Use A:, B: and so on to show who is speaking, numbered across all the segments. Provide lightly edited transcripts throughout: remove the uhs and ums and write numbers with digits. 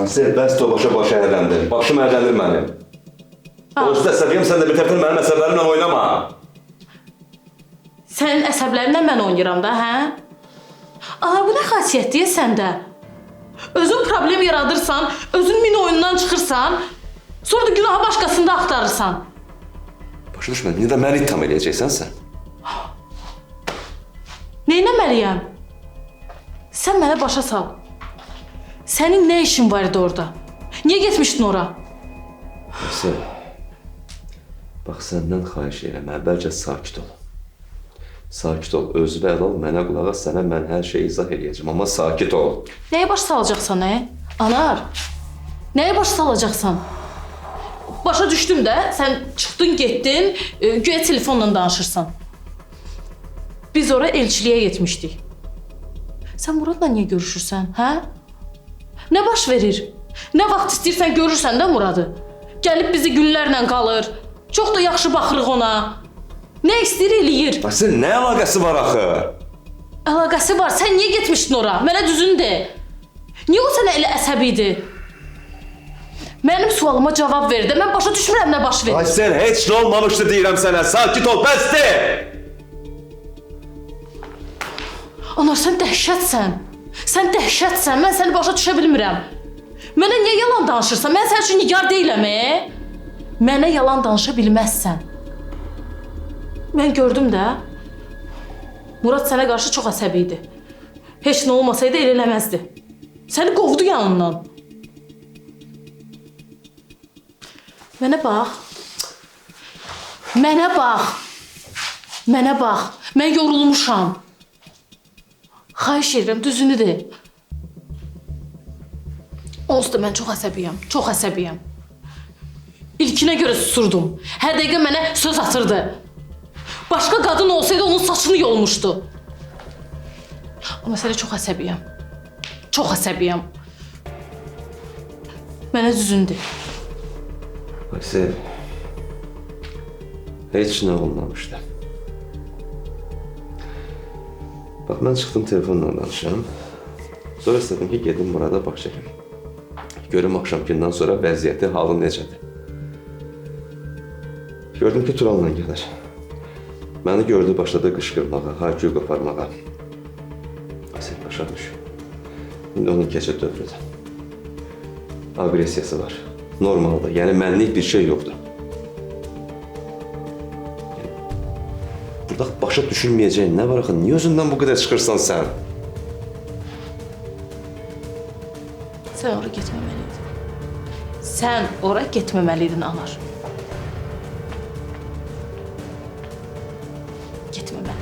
A: Sen bəs o başa əyləndin. Başım əylənir mənim. Onsuz da əsəbiyəm, sən də bir tərəfdən mənim əsəblərimlə oynama.
B: Sənin əsəblərinlə mən oynayıram da, hə? Ana, bu nə xasiyyətdir səndə? Özün problem yaradırsan, özün min oyundan çıxırsan, sonra da günahı başqasında axtarırsan.
A: Başa düşmədim, niyə də məni ittiham eləyəcəksən sən?
B: Neynəməliyəm? Sən mənə başa sal. Sənin nə işin var idi orada? Niyə getmişdin ora?
A: Neyse. Bax, səndən xahiş edirəm, əvvəlcə sakit ol. Sakit ol, özü və əl al, mənə qulaq as, sənə mən hər şeyi izah eləyəcəm, amma sakit ol.
B: Nəyə baş salacaqsan, Anar? Nəyə baş salacaqsan? Başa düşdüm də, sən çıxdın, getdin, güya telefonla danışırsan. Biz ora elçiliyə getmişdik. Sən Muradla niyə görüşürsən, hə? Nə baş verir? Nə vaxt istəyirsən görürsən də Muradı. Gəlib bizi günlərlə qalır. Çox da yaxşı baxırıq ona. Nə istəyir eləyir.
A: Sən nə əlaqəsi var axı?
B: Əlaqəsi var. Sən niyə getmişdin ora? Mənə düzünü de. Niyə o sənə elə əsəbi idi? Mənim sualıma cavab ver də. Mən başa düşmürəm nə baş verir.
A: Ay sən heç nə olmamışdı deyirəm sənə. Sakit ol, bəsdir!
B: Anar, sən dəhşətsən. Sən dəhşətsən. Mən səni başa düşə bilmirəm. Mənə niyə yalan danışırsan? Mən sənin üçün nigar deyiləm, Mənə yalan danışa bilməzsən. Mən gördüm də. Murad sənə qarşı çox əsəbi idi. Heç nə olmasaydı elə eləməzdi. Səni qovdu yanından. Mənə bax. Mənə bax. Mənə bax. Mən yorulmuşam. Xahiş edirəm, düzünü de. Onsuz da mən çox əsəbiyəm, çox əsəbiyəm. İlkinə görə susurdum. Hər dəqiqə mənə söz atırdı. Başqa qadın olsaydı onun saçını yolmuşdu. Amma sənə çox əsəbiyəm. Çox əsəbiyəm. Mənə düzünü de.
A: Aysel, heç nə olmamışdı. Bax, mən çıxdım telefonla danışam. Sonra istədim ki, gedim Murada bax çəkim. Görüm axşamkindən sonra vəziyyəti, halı necədir. Gördüm ki, Tural'la gəlir. Məni gördü, başladı qışqırmağa, hayküyü qoparmağa. Aysel, başa düş. İndi onun keçid dövrüdür. Agresiyası var. Normalda, yəni mənlik bir şey yoxdur. Burada başa düşülməyəcəyin nə var axı? Niyə özündən bu qədər çıxırsan sən?
B: Sən ora getməməliydin. Sən ora getməməliydin, Anar. Getməməliydin.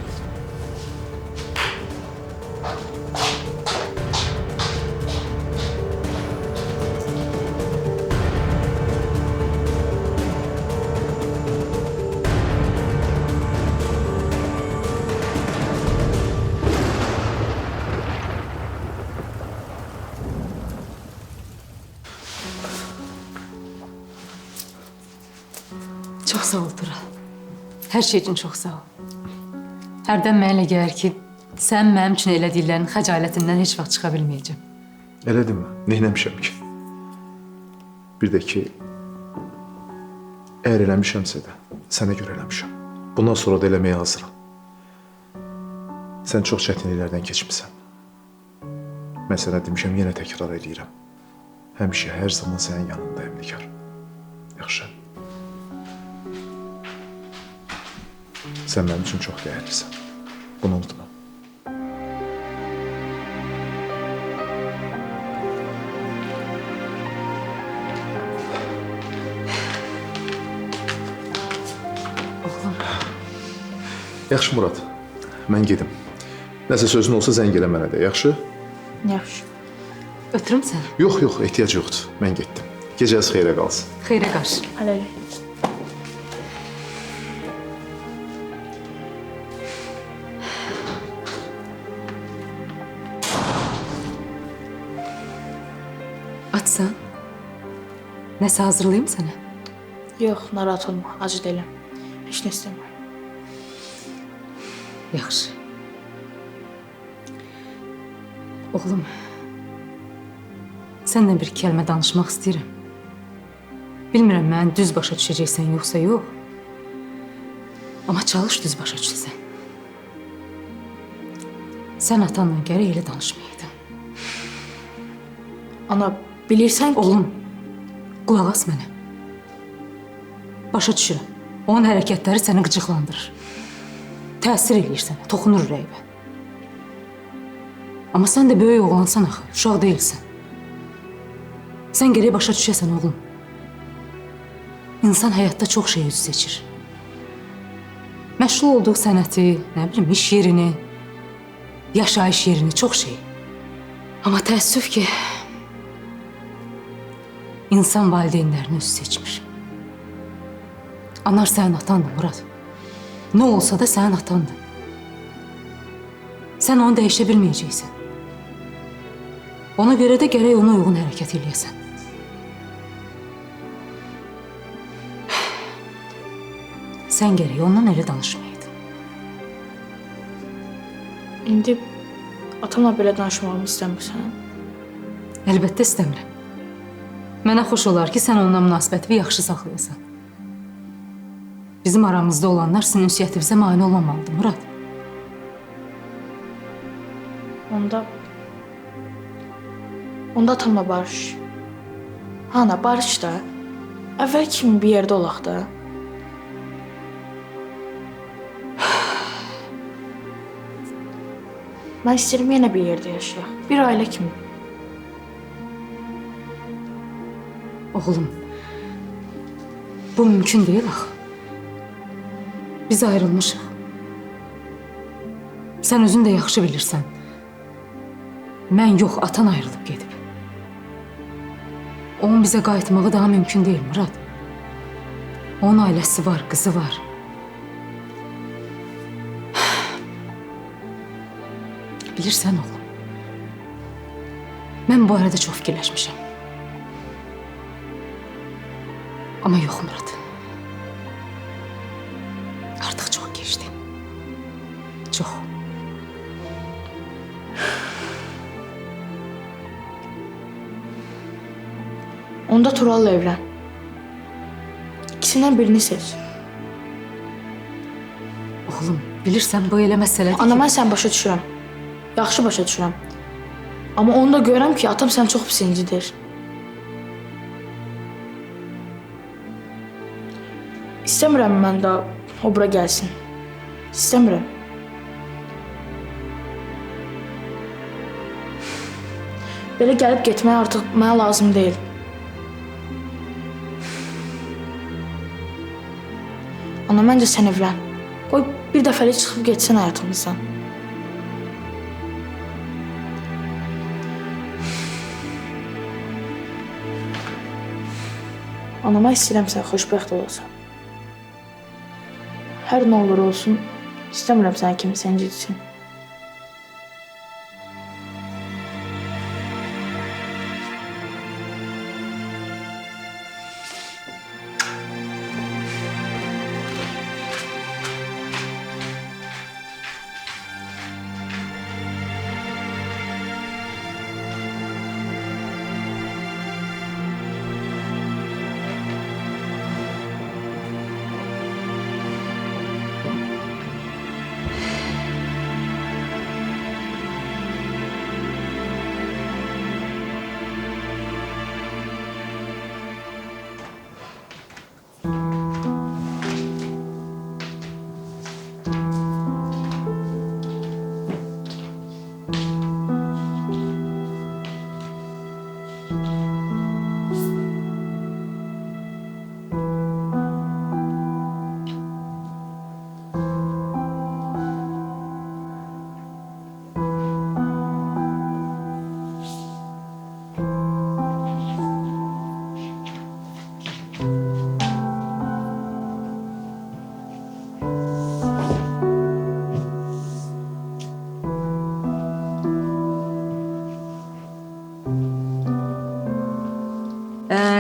C: Çox sağ ol Tural. Hər şey üçün çox sağ ol. Hərdən mənə elə gəlir ki, sən mənim üçün elədiklərinin xəcalətindən heç vaxt çıxa bilməyəcəm.
D: Elə demə, neynəmişəm ki? Bir də ki, əgər eləmişəmsə də, sənə görə eləmişəm. Bundan sonra da eləməyə hazıram. Sən çox çətinliklərdən keçmisən. Mən sənə demişəm, yenə təkrar edirəm. Həmişə, hər zaman sənin yanındayım, Nigar. Yaxşı. Sən mənim üçün çox dəyərlisən. Bunu unutma.
C: Oğlum.
D: Yaxşı Murad, mən gedim. Nəsə sözün olsa zəng elə mənə də, yaxşı?
B: Yaxşı.
C: Ötürüm səni.
D: Yox, ehtiyac yoxdur. Mən getdim. Gecəniz xeyrə qalsın.
C: Xeyrə qarşı.
B: Ələli.
C: Açsan, nəsə hazırlayayım sənə?
B: Yox, narahat olma, acı deyiləm. Heç nə istəmirəm.
C: Yaxşı. Oğlum, Səninlə bir kəlmə danışmaq istəyirəm. Bilmirəm məni düz başa düşəcəksən yoxsa yox. Amma çalış düz başa düşəsən. Sən atanla gərək elə danışmayaydın.
B: Ana, bilirsən ki...
C: Oğlum, qulaq as mənə. Başa düşürəm. Onun hərəkətləri səni qıcıqlandırır. Təsir eləyir sənə, toxunur ürəyimə. Amma sən də böyük oğlansan axı, uşaq deyilsən. Sən gərək başa düşəsən oğlum. İnsan həyatda çox şey üz seçir. Məşğul olduğu sənəti, nə bilim, iş yerini, yaşayış yerini, çox şey. Amma təəssüf ki, insan valideynlərini üz seçmir. Anar sənin atandır, Murad. Nə olsa da sənin atandır. Sən onu dəyişə bilməyəcəksən. Ona görə də gərək ona uyğun hərəkət eləyəsən. Sən gərək ondan elə danışmayaydın.
B: İndi atamla belə danışmağımı istəmirsən?
C: Əlbəttə istəmirəm. Mənə xoş olar ki, sən onunla münasibətini yaxşı saxlayasan. Bizim aramızda olanlar sizin ünsiyyətinizə mane olmamalıdır, Murad.
B: Onda atamla barış. Ana, barış da. Əvvəl kimi bir yerdə olaq da. Mən istəyirəm yenə bir yerdə yaşayaq. Bir ailə kimi.
C: Oğlum, bu mümkün deyil axı. Biz ayrılmışıq. Sən özün də yaxşı bilirsən. Mən yox, atan ayrılıb gedib. Onun bizə qayıtmağı daha mümkün deyil, Murad. Onun ailəsi var, qızı var. Bilirsən oğlum, mən bu arada çox fikirləşmişəm. Amma yox, Murad. Artıq çox keçdi. Çox.
B: Onda Tural'la evlən. İkisindən birini seç.
C: Oğlum, bilirsən bu elə məsələdir
B: Ana,
C: ki...
B: mən sən başa düşürəm. Yaxşı başa düşürəm. Amma onu da görürəm ki, atam səni çox pis incidir. İstəmirəm mən də o bura gəlsin. İstəmirəm. Belə gəlib getmək artıq mənə lazım deyil. Ana, məncə sən evlən. Qoy bir dəfəlik çıxıb getsən həyatımızdan. Anama istəyirəm sən xoşbəxt olasan. Hər nə olur olsun, istəmirəm səni kimsə incitsin.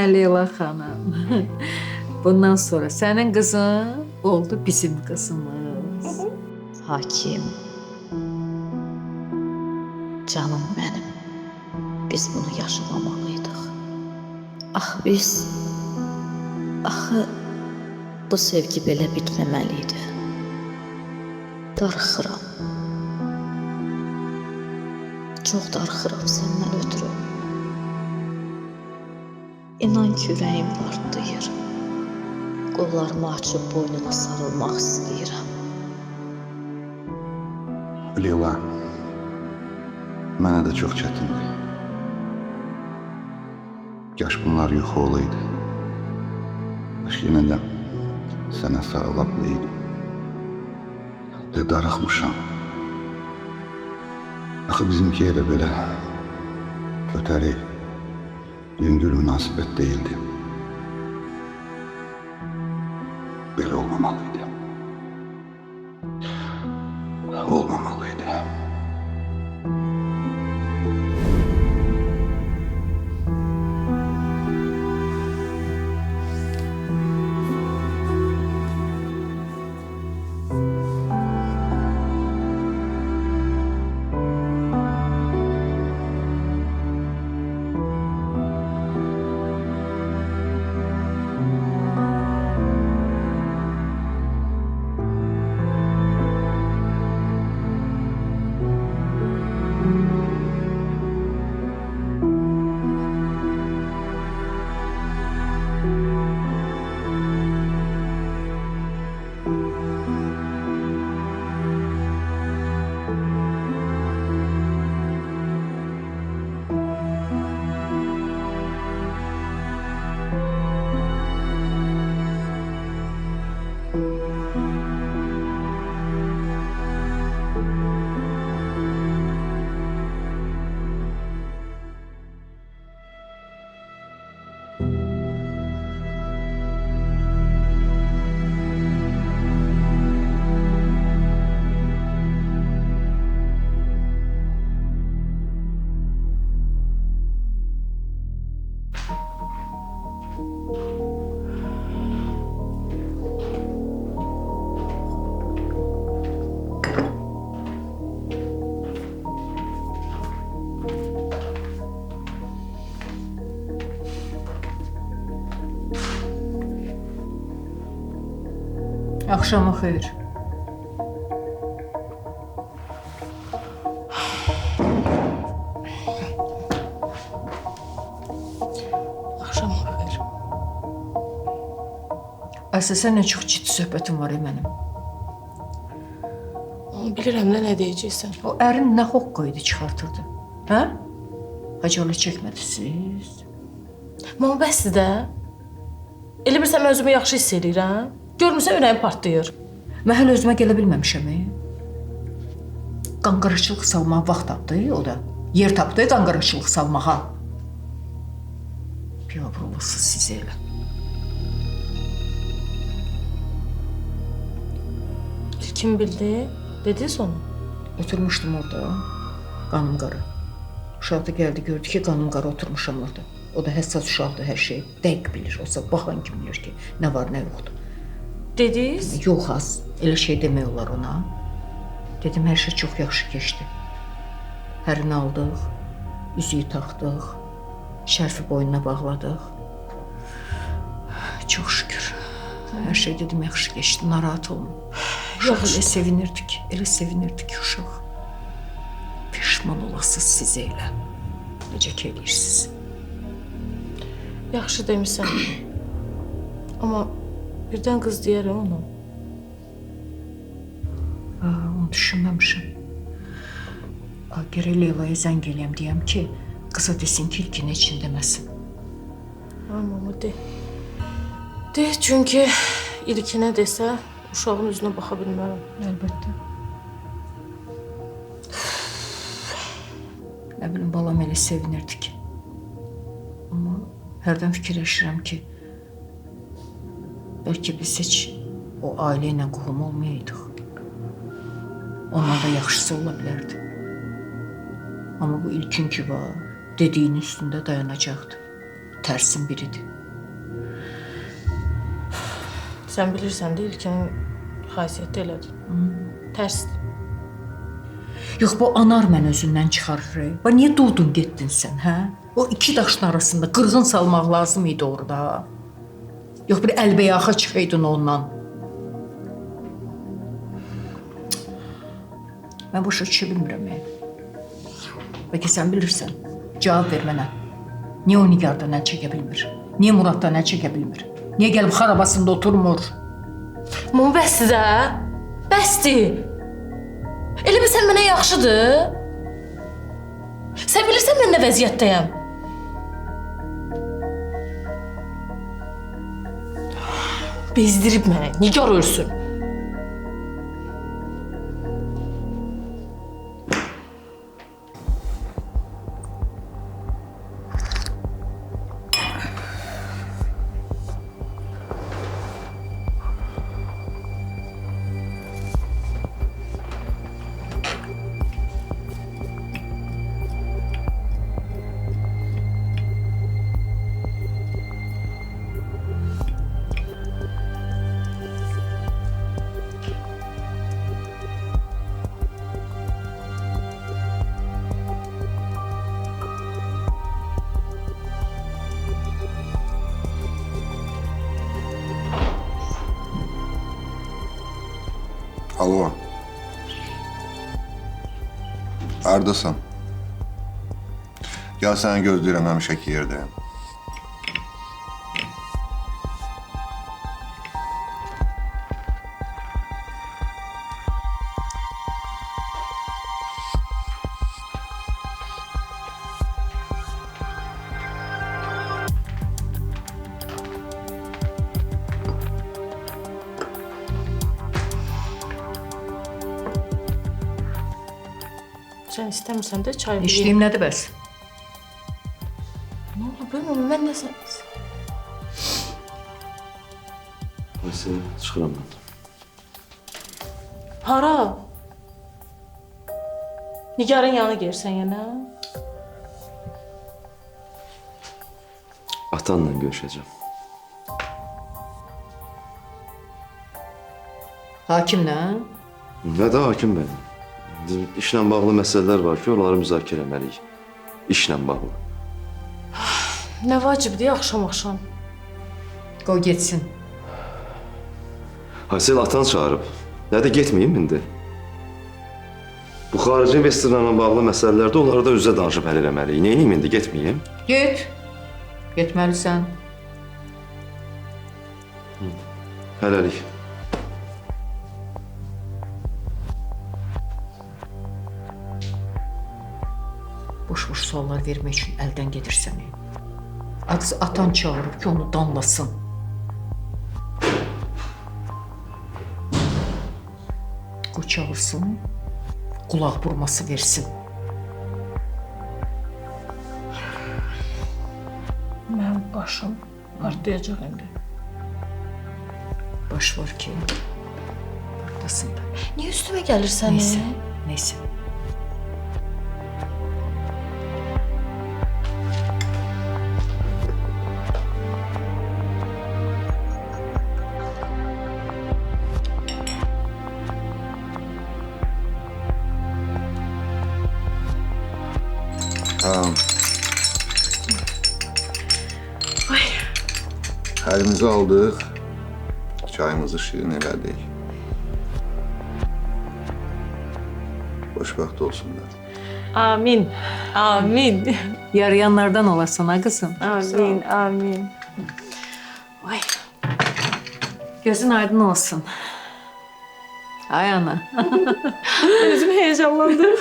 E: Leyla xanım, bundan sonra sənin qızın oldu bizim qızımız.
F: Hakim, canım benim, biz bunu yaşamamalıydık. Axı bu sevgi belə bitməməli idi. Darıxıram. Çox darıxıram səndən ötürü. İnan ki, ürəyim partlayır. Qollarımı açıb boynuna sarılmaq istəyirəm.
G: Leyla, mənə də çox çətindir. Kaş bunlar yuxu olaydı. Kaş yenə də sənə sarılaqlaydı. De darıxmışam. Axı bizimki elə belə ötəri, yüngül münasibət değildi. Belə olmamalıydı. Olmamalıydı.
E: Axşamı xeyir.
B: Axşam xeyir.
E: Əsas səninlə çox ciddi söhbətim var mənim.
B: Bilirəm nə deyəcəksən.
E: O ərin nə hoqqa idi çıxartırdı. Hə? Xəcalət çəkmədiniz.
B: Amma bəsdir də. Elə bilirsən mən özümü yaxşı hiss edirəm. Görmürsən ürəyim partlayır.
E: Mən hələ özümə gələ bilməmişəm. Qanqaraçılıq salmağa vaxt tapdı o da. Yer tapdı qanqaraçılıq salmağa. Biabrolasız siz elə.
B: Kim bildi? Dediniz onu.
E: Oturmuşdum orada. Qanım qarı. Uşaq da gəldi gördü ki qanım qarı oturmuşam orada. O da həssas uşaqdır, hər şey dəqiq bilir. Olsa baxan kim bilir ki nə var nə yoxdur.
B: Dediniz?
E: Yox az, elə şey demək olar ona. Dedim, hər şey çox yaxşı keçdi. Hərini aldıq, üzüyü taxdıq, şərfi boynuna bağladıq. Çox şükür. Hər şey dedim yaxşı keçdi, narahat olma. Uşaq elə sevinirdi ki uşaq. Pişman olasınız siz elə. Necə ki eləyirsiniz.
B: Yaxşı demişsən. Amma birdən qız deyər onu.
E: Onu düşünməmişəm. Gərək Leyla'ya zəng eləyəm deyəm ki, qıza desin ki, ilkin heç deməsin.
B: Amma de. De, çünki ilkinə desə, uşağın üzünə baxa bilmərəm.
E: Əlbəttə. Nə bilim, balam elə sevinirdi ki. Amma hərdən fikirləşirəm ki, bəlkə biz heç o ailə ilə qohum olmayaydıq. Ondan da yaxşısı ola bilərdi. Amma bu ilkin ki var, dediyinin üstündə dayanacaqdı. Tərsin biridir.
B: Sən bilirsən də ilkinin xasiyyəti elədir. Tərsdir.
E: Yox, bu anar mən özündən çıxarır. Niyə durdun getdin sən, hə? O iki daşın arasında qırğın salmaq lazım idi orada. Yox bir əlbəyaxa çıxaydın ondan. Mən başa düşə bilmirəm. Bəlkə sən bilirsən. Cavab ver mənə. Niyə o Nigardan əl çəkə bilmir? Niyə Muraddan əl çəkə bilmir? Niyə gəlib xarabasında oturmur?
B: Mama bəsdir də. Bəsdir. Elə bilsən mənə yaxşıdır. Sən bilirsən mən nə vəziyyətdəyəm. Bezdirib mənə. Nigar ölsün.
G: Alo. Hardasan? Ya səni gözləyirəm həmişəki yerdəyəm.
B: Sən istəmirsən də çay vereyim.
E: İçdiyim nədir bəs?
B: Nə oldu be mama? Mən nəsə...
A: Ayşe, çıxıram mən.
B: Hara? Nigarın yanına gelirsən yenə?
A: Atanla görüşəcəm.
E: Hakimlə?
A: Nə də hakim bənim. İşlə bağlı məsələlər var ki, onları müzakirə etməliyik. İşlə bağlı.
B: Nə vacibdir axşam-axşam?
E: Qoy getsin.
A: Haysel atan çağırıb. Nədir, getməyim indi? Bu xarici investorlarla bağlı məsələlərdə onları da üzə danışıb həll eləməliyik. Neyniyim indi, getməyim?
E: Get. Getməlisən.
A: Hələlik.
E: Boş-boş suallar vermək üçün əldən gedirsən. Atan çağırıb ki, onu danlasın. Qoy çağırsın, qulaq vurması versin.
B: Mənim başım partlayacaq indi.
E: Baş var ki, partasın da.
B: Niyə üstümə gəlirsən?
E: Neyse, neyse.
G: Əlimizi aldıq, çayımızı şirin elədik. Xoşbəxt olsunlar.
B: Amin. Amin.
E: Yarayanlardan olasın ha kızım.
B: Amin. Amin. Ay.
E: Gözün aydın olsun. Ay ana.
B: Özüm heyecanlandım.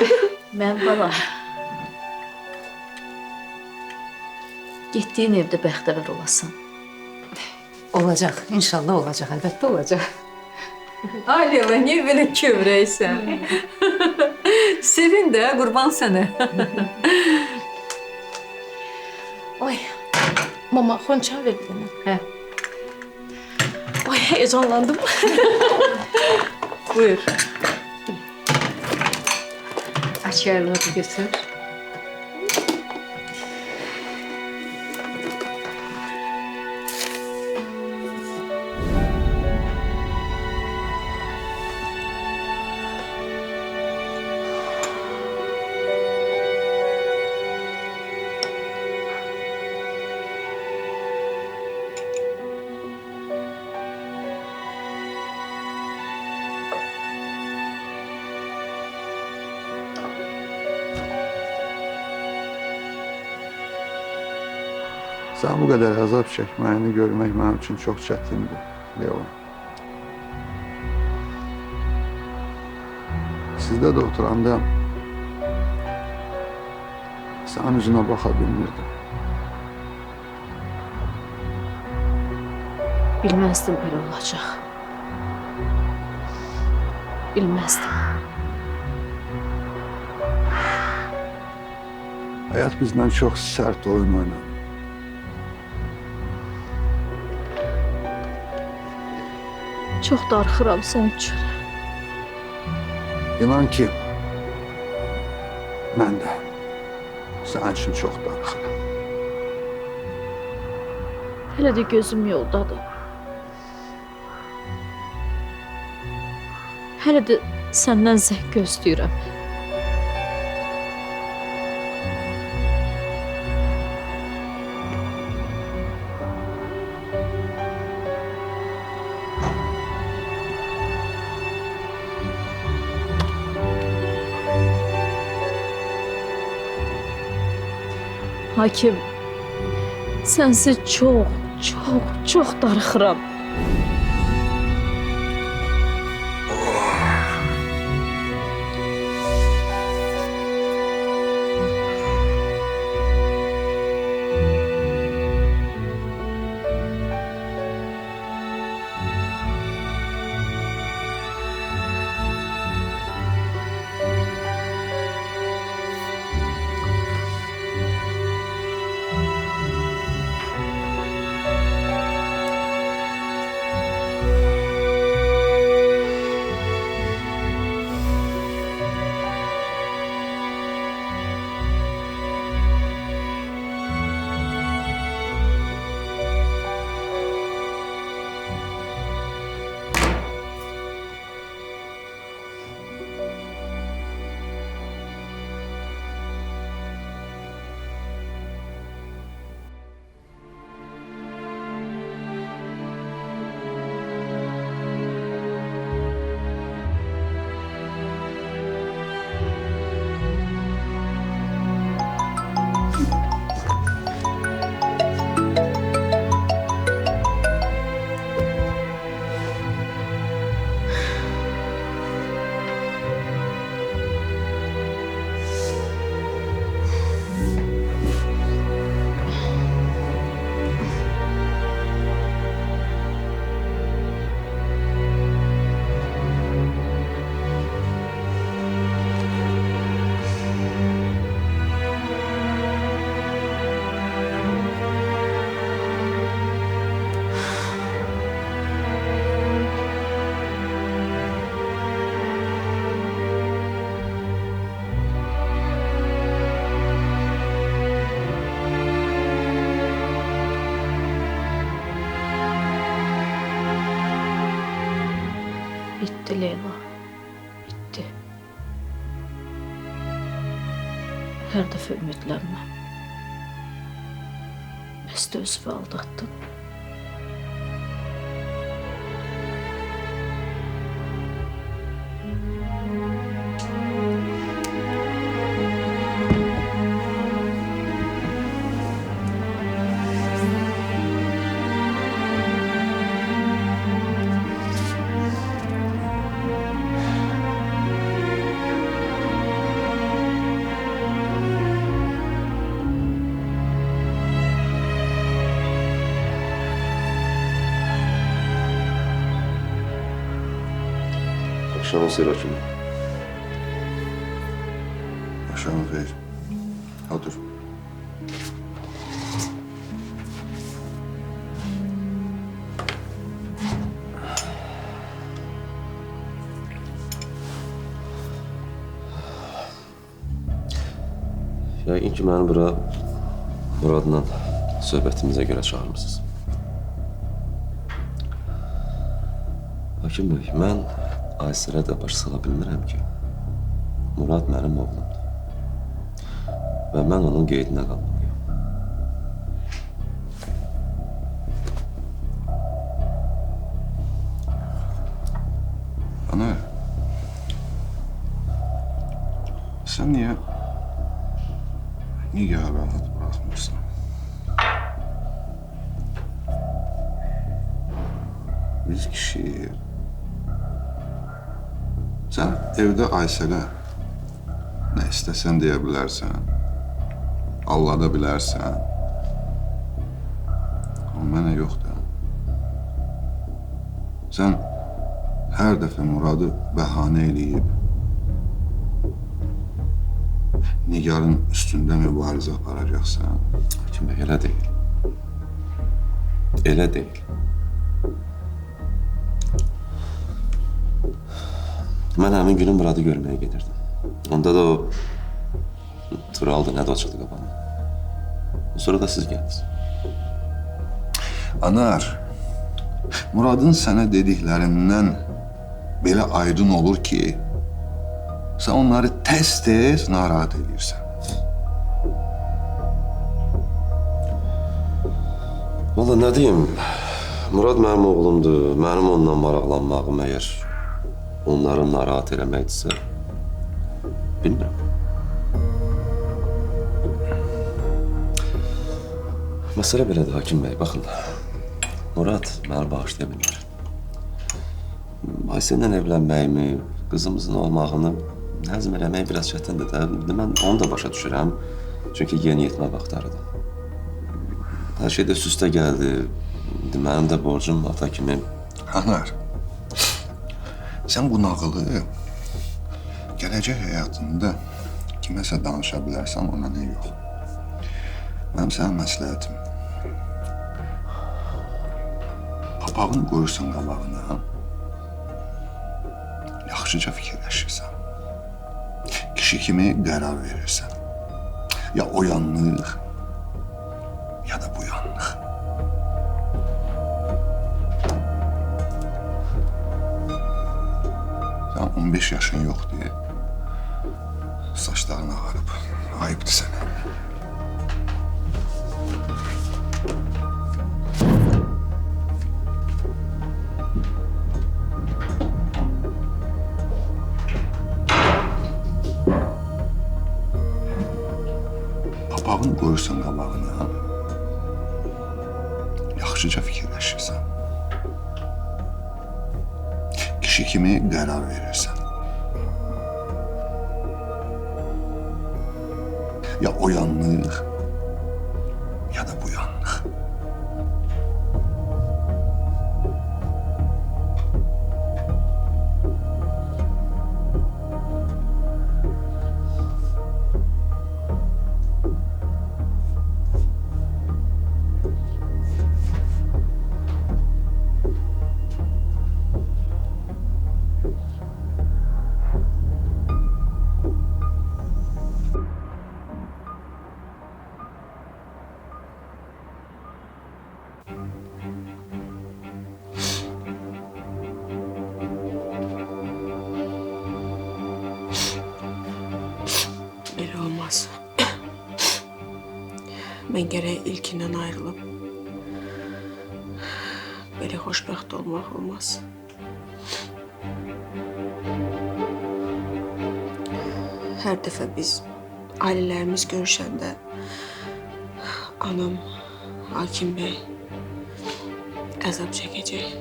F: Mən balam. Getdiyin evdə bəxtəvər olasan.
C: Olacaq, inşallah olacaq, əlbəttə olacaq. Ay Leyla, niyə belə kövrəksən? Sevin də, qurban sənə.
B: Ay. Mama, xonçan ver bir dənə.
C: Hə,
B: Ay, heyecanlandım.
C: buyur. Açarları götür.
H: Sən bu qədər əzab çəkməyini görmək mənim üçün çox çətindir, Leon. Sizdə də oturanda sənin üzünə baxa bilmirdim.
F: Bilməzdim belə olacaq. Bilməzdim.
H: Həyat bizdən çox sərt oyun oynadı.
F: Çox darıxıram sən üçün.
H: İnan ki, mən də sənin üçün çox darıxıram.
F: Hələ də gözüm yoldadır. Hələ də səndən zəng gözləyirəm. Hakim, sənsiz çox darıxıram. Bitti Leyla, bitti. Hər dəfə ümidlənmə. Bəs də özümü aldatdım.
A: Akşamın xeyir hakim.
G: Akşamın xeyir. Otur.
A: Yəqin ki, məni bura Muradla söhbətimizə görə çağırmısınız. Hakim bəy, mən Aysirə də baş sala bilmirəm ki, Murad mənim oğlumdur və mən onun qeydinə qalmalıyım.
G: Ana, sen niye rahat bırakmıyorsun? Biz kişi. Sen evde Aysel'e ne istesen diyebilirsen, aldatabilirsen. Ama mənə yok da. Sen her defa Murad'ı bahane eləyib Nigar'ın üstünde mübarizə aparacaqsan.
A: Hakim Bey, elə deyil. Elə deyil. Mən həmin günü Murad'ı görməyə gedirdim. Onda da o Tural'dı, nə də o çıxdı qabağıma. Sonra da siz gəldiniz.
G: Anar, Murad'ın sana dediklerinden belə aydın olur ki, sen onları tez-tez narahat edirsən.
A: Vallahi nə deyim, Murad mənim oğlumdur. Mənim ondan maraqlanmağım əgər onları narahat eləməkdirsə, bilmirəm. Məsələ belədir, Hakim Bey. Baxın, Murad məni bağışlaya bilmir. Aysel'lə evlənməyimi, qızımızın olmağını nəzm eləmək biraz çətindir də. Mən onu da başa düşürəm. Çünki yeni yetmə vaxtlarıdır. Hər şey də üst-üstə gəldi. Mənim də borcum ata kimi.
G: Anar, sen bu nağılı gələcək həyatında kiməsə danışa bilərsən, ona ne yox. Mənim sənə məsləhətim. Papağını qoyursan qabağına, yaxşıca fikirləşirsən. Kişi kimi qərar verirsən. Ya o yanlıq, ya da bu yanlıq. Sen 15 yaşın yok diye saçların ağarıp ayıptı sana. Papağını qoyursan qabağına, yaxşıca fikirləşirsən. Kişi kimi qərar verirsən. Ya o yanlıq, ya da bu yanlıq.
I: Belə olmaz. Mən gərək ilkindən ayrılıb belə xoşbəxt olmaq olmaz. Hər dəfə biz ailələrimiz görüşəndə anam, Hakim Bey əzab çəkəcək.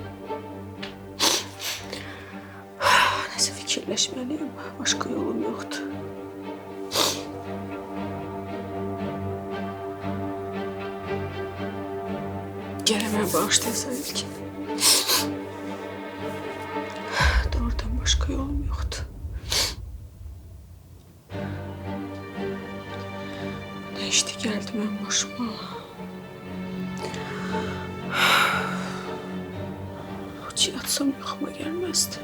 I: Nəsə fikirləşməliyim, başqa yolum yoxdur. Gərək mən bağışlayasan ilkin. Doğrudan başqa yolum yoxdur. Nə işdi gəldi mən başıma. Hiç yatsam yuxuma gəlməzdi.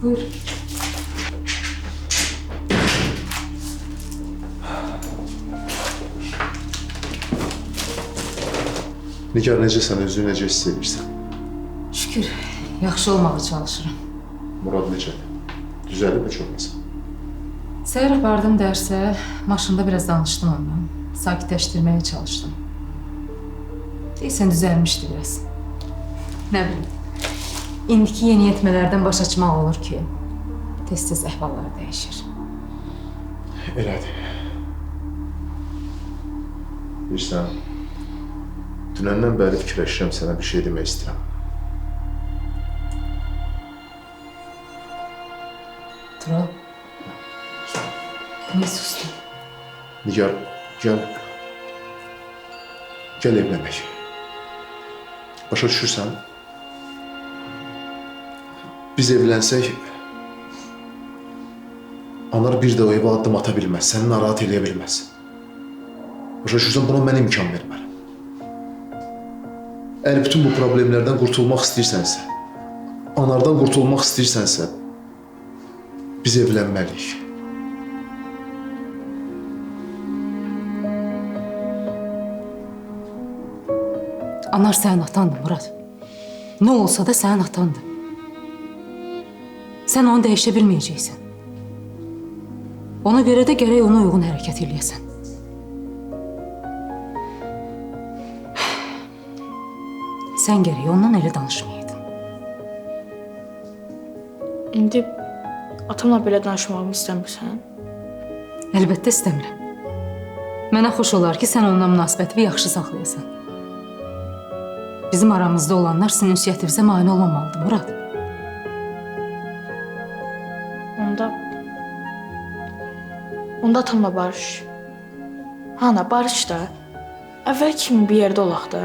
C: Buyur.
D: Nigar, necəsən, özünü necə hiss edirsən?
C: Şükür, yaxşı olmağa çalışıram.
D: Murad necədir? Düzəlib heç olmasa?
C: Səhər apardım dərsə, maşında biraz danışdım ondan. Sakitləşdirməyə çalışdım. Deyəsən düzəlmişdi biraz. Nə bilim, indiki yeni yetmələrdən baş açmaq olur ki, tez-tez əhvallar dəyişir.
D: Elədir. Bilirsən, dünəndən bəri fikirləşirəm, sənə bir şey demək istəyirəm.
C: Tural, niyə sustun?
D: Nigar, gəl evlənək. Başa düşürsən? Biz evlənsək, Anar bir də o evə addım ata bilməz, səni narahat eləyə bilməz. Başa düşürsən, buna mən imkan vermərəm. Əgər bütün bu problemlərdən qurtulmaq istəyirsənsə, Anardan qurtulmaq istəyirsənsə, biz evlənməliyik.
C: Anar sənin atandır, Murad. Nə olsa da sənin atandır. Sən onu dəyişə bilməyəcəksən. Ona görə də gərək ona uyğun hərəkət eləyəsən. Sən gərək ondan elə danışmayaydın.
F: İndi atamla belə danışmağımı istəmirsən?
C: Əlbəttə istəmirəm. Mənə xoş olar ki, sən onunla münasibətini yaxşı saxlayasan. Bizim aramızda olanlar sizin ünsiyyətinizə mane olmamalıdır, Murad.
F: Onda atamla barış. Ana, barış da. Əvvəl kimi bir yerdə olaq da.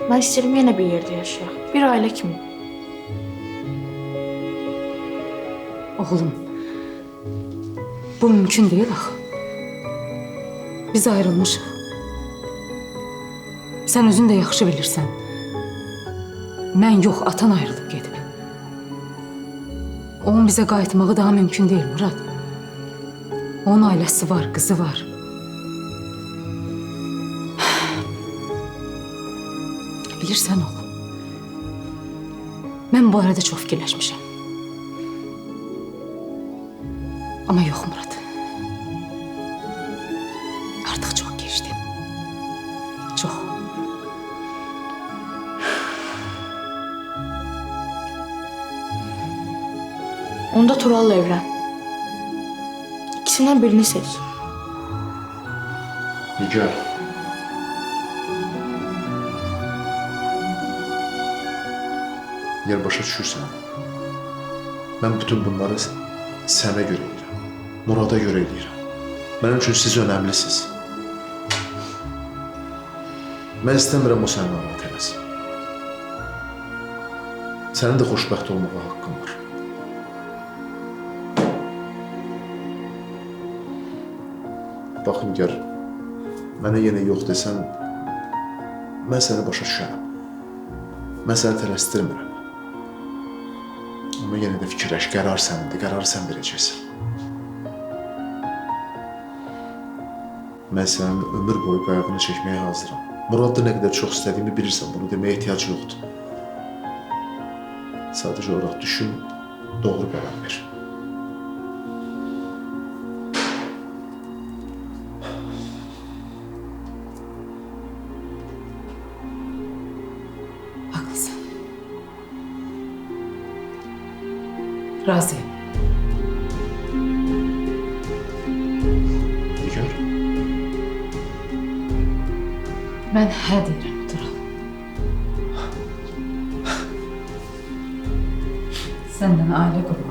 F: Mən istəyirəm yenə bir yerdə yaşayaq. Bir ailə kimi.
C: Oğlum, bu mümkün deyil axı. Biz ayrılmışıq. Sən özün də yaxşı bilirsən. Mən yox, atan ayrılıb gedib. Onun bizə qayıtmağı daha mümkün deyil, Murad. Onun ailəsi var, qızı var. Bilirsən oğlum, mən bu arada çox fikirləşmişəm. Amma yox, Murad. Artıq çox keçdi. Çox.
F: Onda Tural'la evlen. İkisinden birini seç.
D: Nigar. Nigar, başa düşürsən. Mən bütün bunları sənə görə edirəm. Murada görə edirəm. Mənim üçün siz önəmlisiniz. Mən istəmirəm o səni narahat eləsin. Sənin də xoşbəxt olmağa haqqın var. Baxın, gər, mənə yenə yox desən, mən səni başa düşərəm. Mən səni tələsdirmirəm. Amma yenə də fikirləş, qərar sənindir, qərarı sən verəcəksən. Mən sənin ömür boyu qayğını çəkməyə hazıram. Muradda nə qədər çox istədiyimi bilirsən, bunu deməyə ehtiyac yoxdur. Sadəcə olaraq düşün, doğru qərar ver.
C: Haklısın. Razıyım.
D: Nigar,
C: Ben hə deyirəm, Tural. Səndən ailə qurmaq